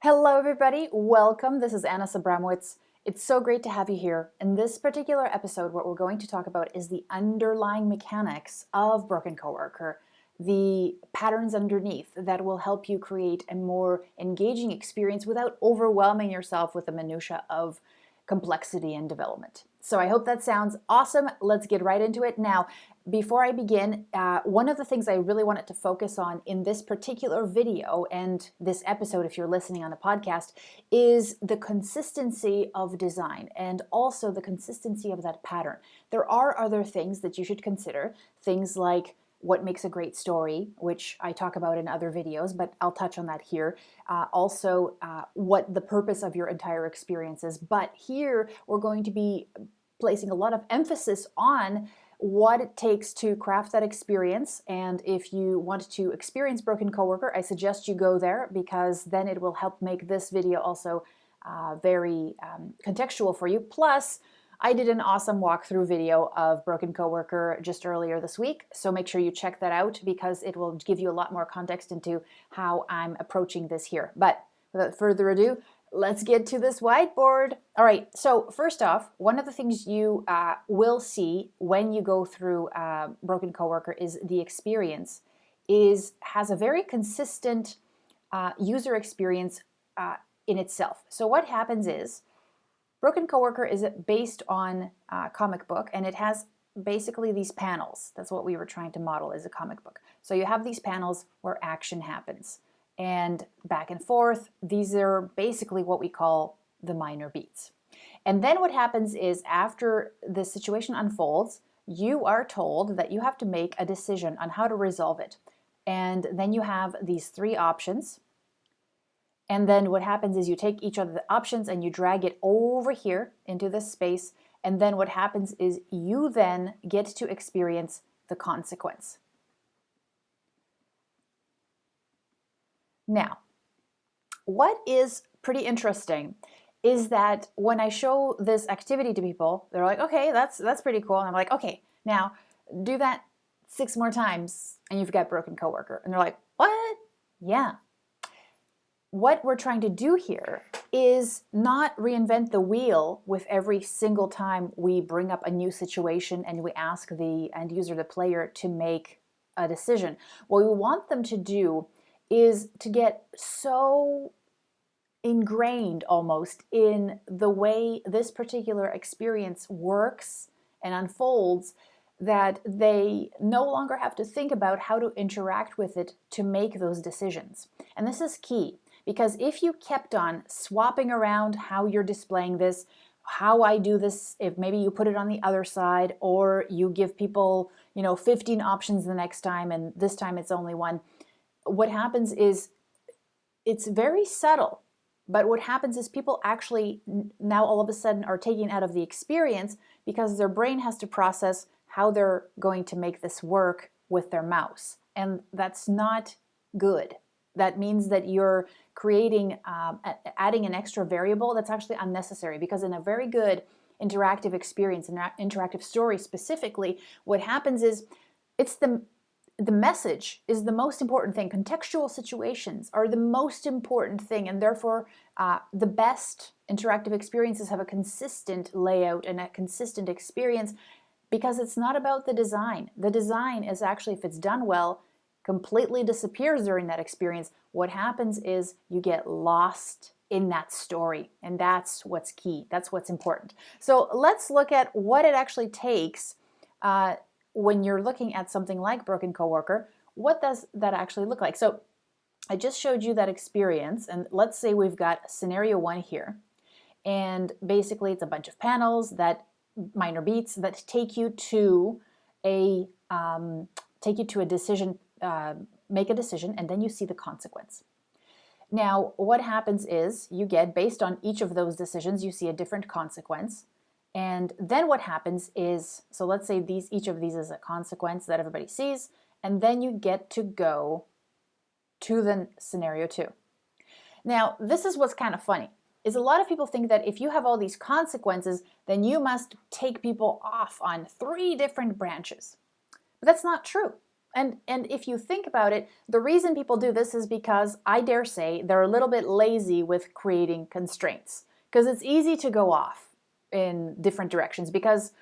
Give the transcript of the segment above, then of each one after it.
Hello, everybody. Welcome. This is Anna Sabramowitz. It's so great to have you here. In this particular episode, what we're going to talk about is the underlying mechanics of Broken Coworker, the patterns underneath that will help you create a more engaging experience without overwhelming yourself with the minutia of complexity and development. So I hope that sounds awesome. Let's get right into it. Now, before I begin, one of the things I really wanted to focus on in this particular video and this episode, if you're listening on a podcast, is the consistency of design and also the consistency of that pattern. There are other things that you should consider, things like what makes a great story, which I talk about in other videos, but I'll touch on that here. Also, what the purpose of your entire experience is. But here, we're going to be placing a lot of emphasis on what it takes to craft that experience. And if you want to experience Broken Coworker, I suggest you go there because then it will help make this video also very contextual for you. Plus, I did an awesome walkthrough video of Broken Coworker just earlier this week, so make sure you check that out because it will give you a lot more context into how I'm approaching this here. But without further ado, let's get to this whiteboard. All right, so first off, one of the things you will see when you go through Broken Coworker is the experience has a very consistent user experience in itself. So what happens is, Broken Coworker is based on a comic book, and it has basically these panels. That's what we were trying to model as a comic book. So you have these panels where action happens, and back and forth. These are basically what we call the minor beats. And then what happens is after the situation unfolds, you are told that you have to make a decision on how to resolve it. And then you have these three options. And then what happens is you take each of the options and you drag it over here into this space. And then what happens is you then get to experience the consequence. Now, what is pretty interesting is that when I show this activity to people, they're like, okay, that's pretty cool. And I'm like, okay, now do that 6 more times and you've got Broken Coworker. And they're like, what? Yeah. What we're trying to do here is not reinvent the wheel with every single time we bring up a new situation and we ask the end user, the player, to make a decision. What we want them to do is to get so ingrained almost in the way this particular experience works and unfolds that they no longer have to think about how to interact with it to make those decisions. And this is key. Because if you kept on swapping around how you're displaying this, how I do this, if maybe you put it on the other side, or you give people, 15 options the next time, and this time it's only one, what happens is it's very subtle. But what happens is people actually now all of a sudden are taken out of the experience because their brain has to process how they're going to make this work with their mouse. And that's not good. That means that you're creating, adding an extra variable that's actually unnecessary, because in a very good interactive experience, an interactive story specifically, what happens is it's the message is the most important thing. Contextual situations are the most important thing, and therefore the best interactive experiences have a consistent layout and a consistent experience, because it's not about the design. The design is actually, if it's done well, completely disappears during that experience. What happens is you get lost in that story, and that's what's key. That's what's important. So let's look at what it actually takes when you're looking at something like Broken Coworker. What does that actually look like? So I just showed you that experience, and let's say we've got scenario 1 here, and basically it's a bunch of panels, that minor beats that take you to a decision. Make a decision, and then you see the consequence. Now, what happens is you get, based on each of those decisions, you see a different consequence. And then what happens is, so let's say each of these is a consequence that everybody sees, and then you get to go to the scenario 2. Now, this is what's kind of funny, is a lot of people think that if you have all these consequences, then you must take people off on 3 different branches. But that's not true. And if you think about it, the reason people do this is because I dare say they're a little bit lazy with creating constraints, because it's easy to go off in different directions because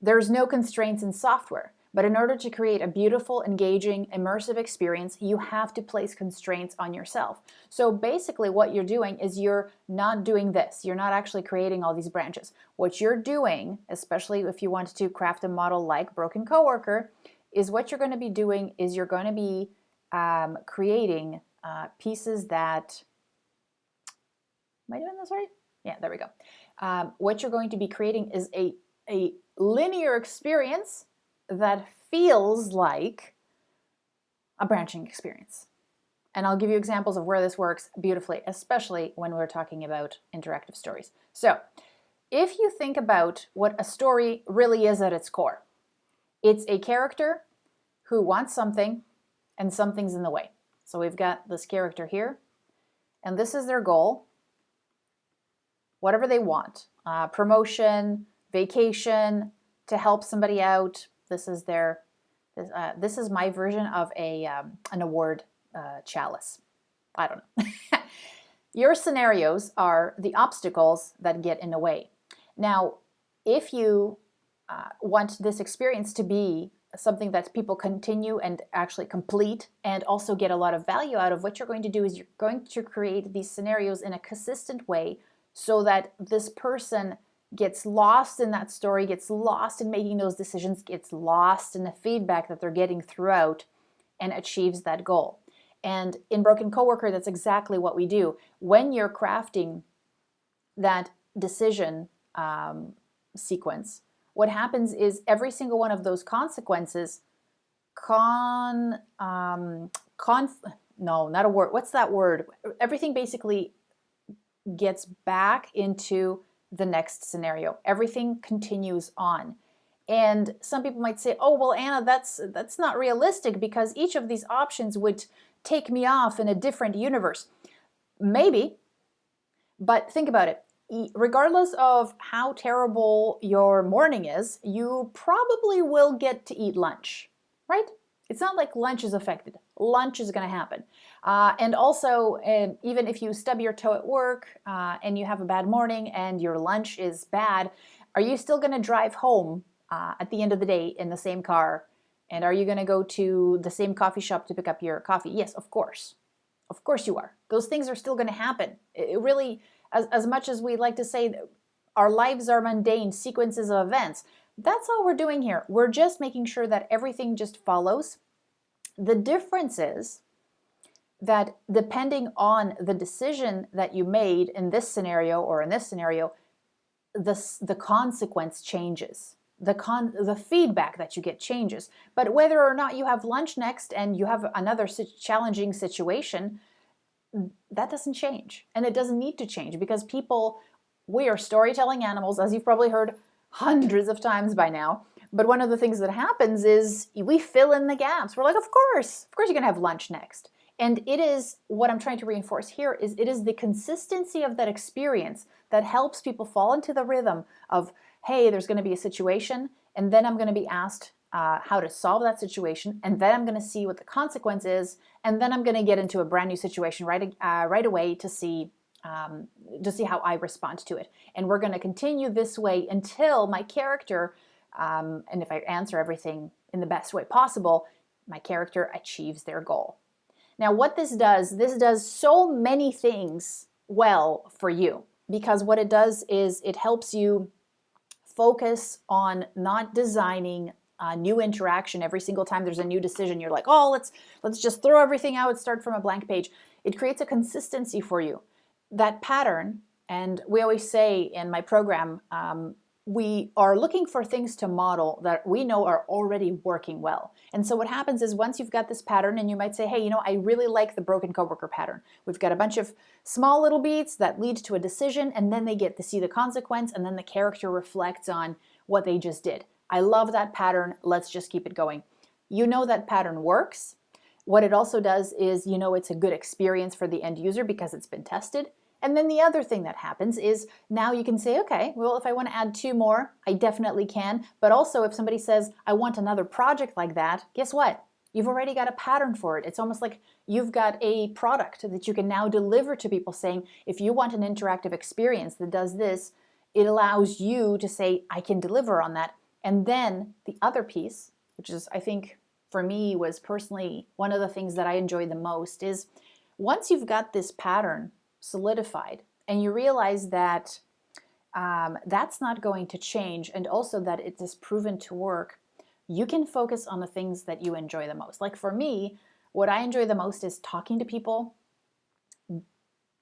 there's no constraints in software. But in order to create a beautiful, engaging, immersive experience, you have to place constraints on yourself. So basically what you're doing is you're not doing this. You're not actually creating all these branches. What you're doing, especially if you want to craft a model like Broken Coworker, is what you're going to be doing is you're going to be creating pieces that, am I doing this right? Yeah, there we go. What you're going to be creating is a linear experience that feels like a branching experience. And I'll give you examples of where this works beautifully, especially when we're talking about interactive stories. So if you think about what a story really is at its core, it's a character who wants something and something's in the way. So we've got this character here, and this is their goal, whatever they want, promotion, vacation, to help somebody out. This is their, this is my version of an award chalice. I don't know. Your scenarios are the obstacles that get in the way. Now, if you want this experience to be something that people continue and actually complete and also get a lot of value out of, what you're going to do is you're going to create these scenarios in a consistent way so that this person gets lost in that story, gets lost in making those decisions, gets lost in the feedback that they're getting throughout, and achieves that goal. And in Broken Coworker, that's exactly what we do. When you're crafting that decision sequence, what happens is every single one of those consequences no, not a word. What's that word? Everything basically gets back into the next scenario. Everything continues on. And some people might say, oh, well, Anna, that's not realistic because each of these options would take me off in a different universe. Maybe, but think about it. Regardless of how terrible your morning is, you probably will get to eat lunch, right? It's not like lunch is affected. Lunch is going to happen. And also, even if you stub your toe at work and you have a bad morning and your lunch is bad, are you still going to drive home at the end of the day in the same car? And are you going to go to the same coffee shop to pick up your coffee? Yes, of course. Of course you are. Those things are still going to happen. It really, as much as we like to say our lives are mundane sequences of events, that's all we're doing here. We're just making sure that everything just follows. The difference is that depending on the decision that you made in this scenario or in this scenario, the consequence changes. The feedback that you get changes. But whether or not you have lunch next and you have another challenging situation, that doesn't change. And it doesn't need to change because we are storytelling animals, as you've probably heard hundreds of times by now. But one of the things that happens is we fill in the gaps. We're like, of course you're going to have lunch next. And it is, what I'm trying to reinforce here is it is the consistency of that experience that helps people fall into the rhythm of, hey, there's going to be a situation, and then I'm going to be asked how to solve that situation, and then I'm going to see what the consequence is, and then I'm going to get into a brand new situation right away to see how I respond to it. And we're going to continue this way until my character, and if I answer everything in the best way possible, my character achieves their goal. Now, what this does so many things well for you, because what it does is it helps you focus on not designing a new interaction every single time there's a new decision. You're like, oh, let's just throw everything out and start from a blank page. It creates a consistency for you. That pattern, and we always say in my program, we are looking for things to model that we know are already working well. And so what happens is once you've got this pattern and you might say, hey, I really like the Broken Coworker pattern. We've got a bunch of small little beats that lead to a decision, and then they get to see the consequence, and then the character reflects on what they just did. I love that pattern. Let's just keep it going. You know that pattern works. What it also does is it's a good experience for the end user because it's been tested. And then the other thing that happens is now you can say, okay, well, if I want to add 2 more, I definitely can. But also if somebody says, I want another project like that, guess what? You've already got a pattern for it. It's almost like you've got a product that you can now deliver to people, saying, if you want an interactive experience that does this, it allows you to say, I can deliver on that. And then the other piece, which is, I think, for me, was personally one of the things that I enjoy the most, is once you've got this pattern solidified and you realize that that's not going to change, and also that it is proven to work, you can focus on the things that you enjoy the most. Like for me, what I enjoy the most is talking to people,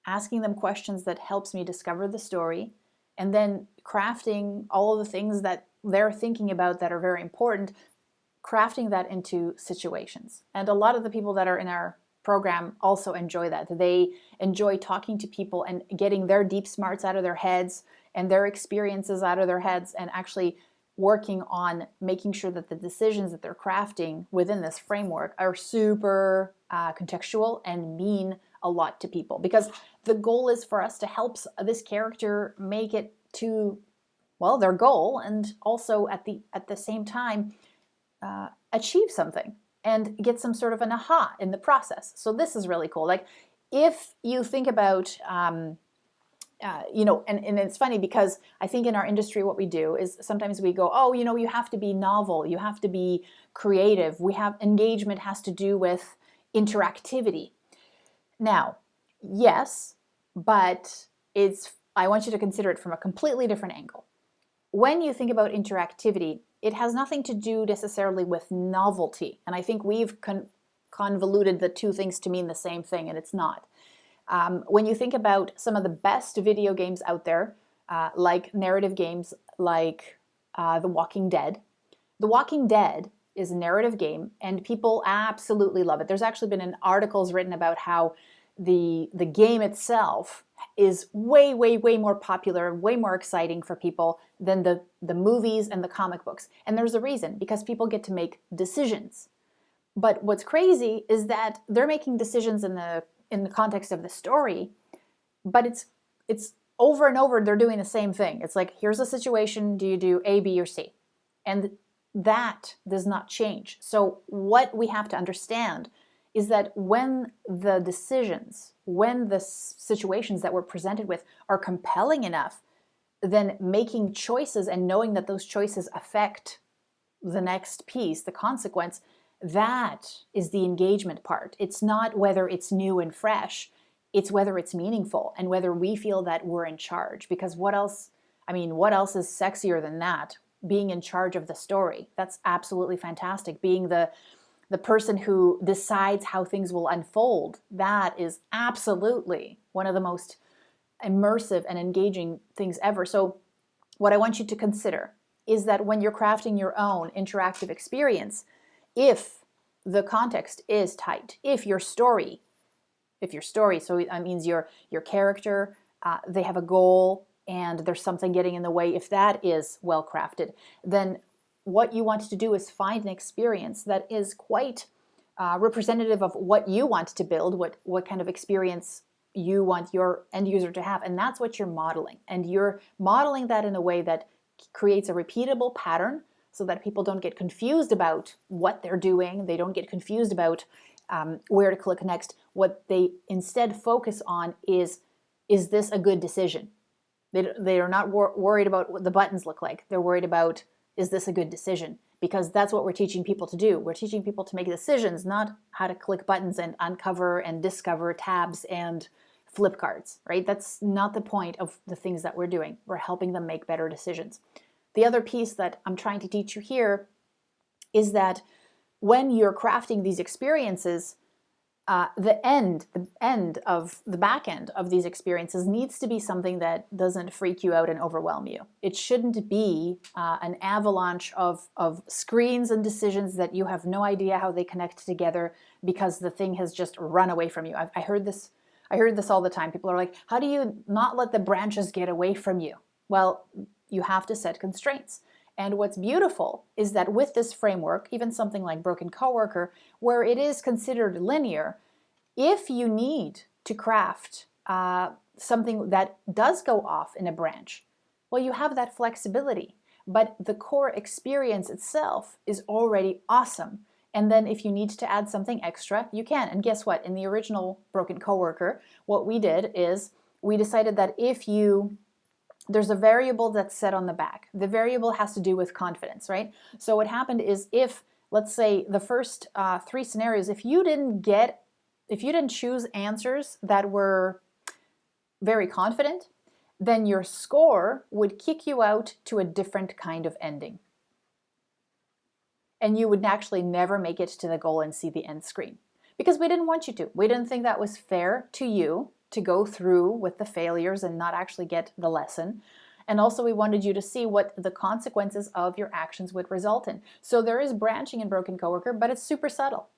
asking them questions that helps me discover the story, and then crafting all of the things that they're thinking about that are very important, crafting that into situations. And a lot of the people that are in our program also enjoy that. They enjoy talking to people and getting their deep smarts out of their heads and their experiences out of their heads, and actually working on making sure that the decisions that they're crafting within this framework are super contextual and mean a lot to people. Because the goal is for us to help this character make it to, well, their goal, and also at the same time achieve something and get some sort of an aha in the process. So this is really cool. Like if you think about and it's funny because I think in our industry what we do is sometimes we go, oh, you have to be novel, you have to be creative, engagement has to do with interactivity. Now, yes, but I want you to consider it from a completely different angle. When you think about interactivity, it has nothing to do necessarily with novelty, and I think we've convoluted the two things to mean the same thing, and it's not. When you think about some of the best video games out there, like narrative games like The Walking Dead. The Walking Dead is a narrative game, and people absolutely love it. There's actually been articles written about how the game itself is way, way, way more popular, way more exciting for people than the movies and the comic books. And there's a reason, because people get to make decisions. But what's crazy is that they're making decisions in the context of the story, but it's over and over, they're doing the same thing. It's like, here's a situation, do you do A, B, or C? And that does not change. So what we have to understand is that when the decisions, when the situations that we're presented with are compelling enough, then making choices and knowing that those choices affect the next piece, the consequence, that is the engagement part. It's not whether it's new and fresh, it's whether it's meaningful and whether we feel that we're in charge. Because what else is sexier than that? Being in charge of the story. That's absolutely fantastic. Being the person who decides how things will unfold. That is absolutely one of the most immersive and engaging things ever. So what I want you to consider is that when you're crafting your own interactive experience, if the context is tight, if your story, so that means your character, they have a goal and there's something getting in the way, if that is well crafted, then what you want to do is find an experience that is quite representative of what you want to build, what kind of experience you want your end user to have. And that's what you're modeling. And you're modeling that in a way that creates a repeatable pattern, so that people don't get confused about what they're doing. They don't get confused about where to click next. What they instead focus on is this a good decision? They are not worried about what the buttons look like. They're worried about, is this a good decision? Because that's what we're teaching people to do. We're teaching people to make decisions, not how to click buttons and uncover and discover tabs and flip cards, right? That's not the point of the things that we're doing. We're helping them make better decisions. The other piece that I'm trying to teach you here is that when you're crafting these experiences, the back end of these experiences needs to be something that doesn't freak you out and overwhelm you. It shouldn't be an avalanche of screens and decisions that you have no idea how they connect together because the thing has just run away from you. I heard this all the time. People are like, how do you not let the branches get away from you? Well, you have to set constraints. And what's beautiful is that with this framework, even something like Broken Coworker, where it is considered linear, if you need to craft something that does go off in a branch, well, you have that flexibility. But the core experience itself is already awesome. And then if you need to add something extra, you can. And guess what? In the original Broken Coworker, what we did is we decided that there's a variable that's set on the back. The variable has to do with confidence, right? So what happened is if, let's say, the first 3 scenarios, if you didn't choose answers that were very confident, then your score would kick you out to a different kind of ending. And you would actually never make it to the goal and see the end screen. Because we didn't want you to. We didn't think that was fair to you to go through with the failures and not actually get the lesson. And also we wanted you to see what the consequences of your actions would result in. So there is branching in Broken Coworker, but it's super subtle.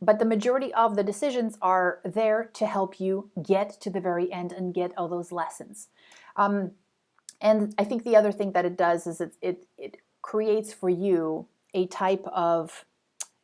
But the majority of the decisions are there to help you get to the very end and get all those lessons. And I think the other thing that it does is it creates for you a type of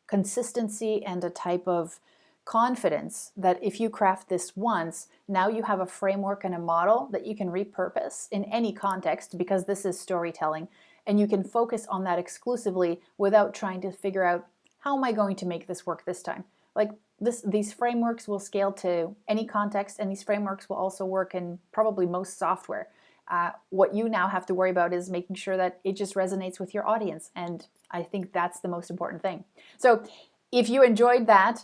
consistency and a type of confidence that if you craft this once, now you have a framework and a model that you can repurpose in any context, because this is storytelling, and you can focus on that exclusively without trying to figure out, how am I going to make this work this time? Like these frameworks will scale to any context, and these frameworks will also work in probably most software. What you now have to worry about is making sure that it just resonates with your audience, and I think that's the most important thing. So if you enjoyed that,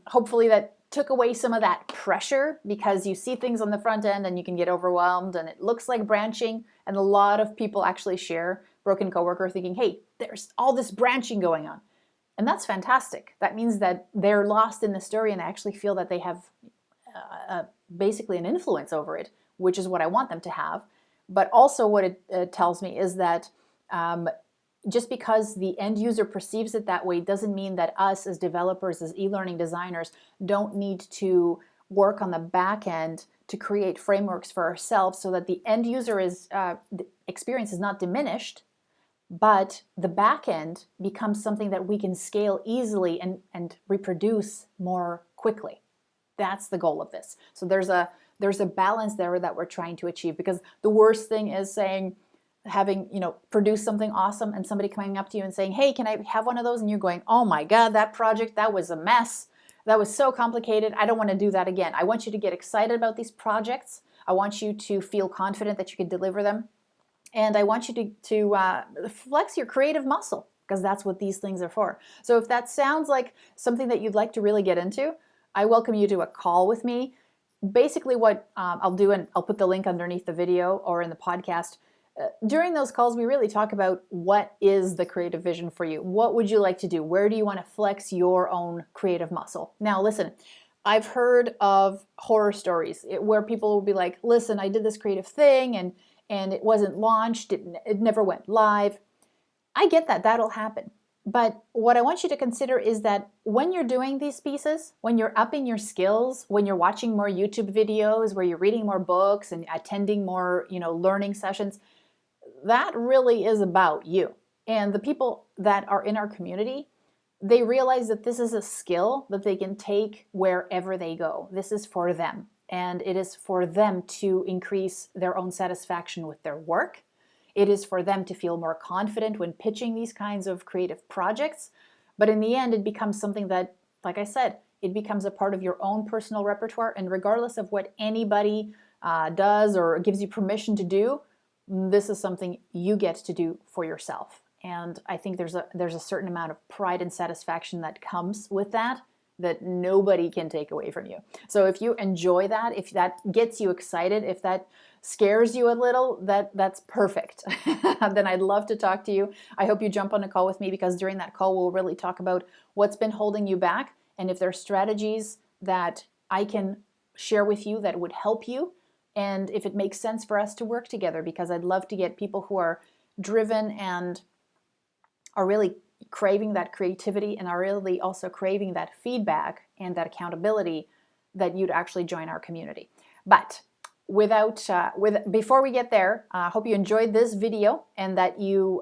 hopefully that took away some of that pressure, because you see things on the front end and you can get overwhelmed and it looks like branching, and a lot of people actually share Broken Coworker thinking, hey, there's all this branching going on. And that's fantastic. That means that they're lost in the story and actually feel that they have basically an influence over it, which is what I want them to have. But also what it tells me is that just because the end user perceives it that way doesn't mean that us as developers, as e-learning designers, don't need to work on the back end to create frameworks for ourselves so that the end user experience is not diminished, but the back end becomes something that we can scale easily and reproduce more quickly. That's the goal of this. So there's a balance there that we're trying to achieve, because the worst thing is having produce something awesome and somebody coming up to you and saying, hey, can I have one of those? And you're going, oh my God, that project, that was a mess. That was so complicated. I don't want to do that again. I want you to get excited about these projects. I want you to feel confident that you can deliver them. And I want you to flex your creative muscle, because that's what these things are for. So if that sounds like something that you'd like to really get into, I welcome you to a call with me. Basically what I'll do, and I'll put the link underneath the video or in the podcast, during those calls, we really talk about what is the creative vision for you. What would you like to do? Where do you want to flex your own creative muscle? Now, listen, I've heard of horror stories where people will be like, listen, I did this creative thing and it wasn't launched. It never went live. I get that. That'll happen. But what I want you to consider is that when you're doing these pieces, when you're upping your skills, when you're watching more YouTube videos, where you're reading more books and attending more, learning sessions, that really is about you. And the people that are in our community, they realize that this is a skill that they can take wherever they go. This is for them. And it is for them to increase their own satisfaction with their work. It is for them to feel more confident when pitching these kinds of creative projects. But in the end, it becomes something that, like I said, it becomes a part of your own personal repertoire. And regardless of what anybody does or gives you permission to do, this is something you get to do for yourself. And I think there's a certain amount of pride and satisfaction that comes with that nobody can take away from you. So if you enjoy that, if that gets you excited, if that scares you a little, that's perfect. Then I'd love to talk to you. I hope you jump on a call with me, because during that call, we'll really talk about what's been holding you back, and if there are strategies that I can share with you that would help you, and if it makes sense for us to work together, because I'd love to get people who are driven and are really craving that creativity and are really also craving that feedback and that accountability, that you'd actually join our community. But before we get there, I hope you enjoyed this video, and that you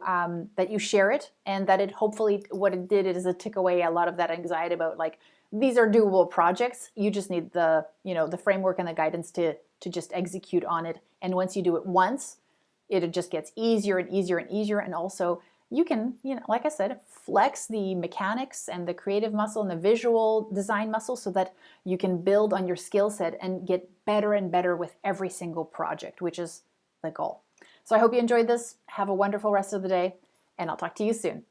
share it, and that it hopefully, what it did is it took away a lot of that anxiety about, like, these are doable projects. You just need the framework and the guidance to just execute on it. And once you do it once, it just gets easier and easier and easier. And also you can, like I said, flex the mechanics and the creative muscle and the visual design muscle so that you can build on your skill set and get better and better with every single project, which is the goal. So I hope you enjoyed this. Have a wonderful rest of the day, and I'll talk to you soon.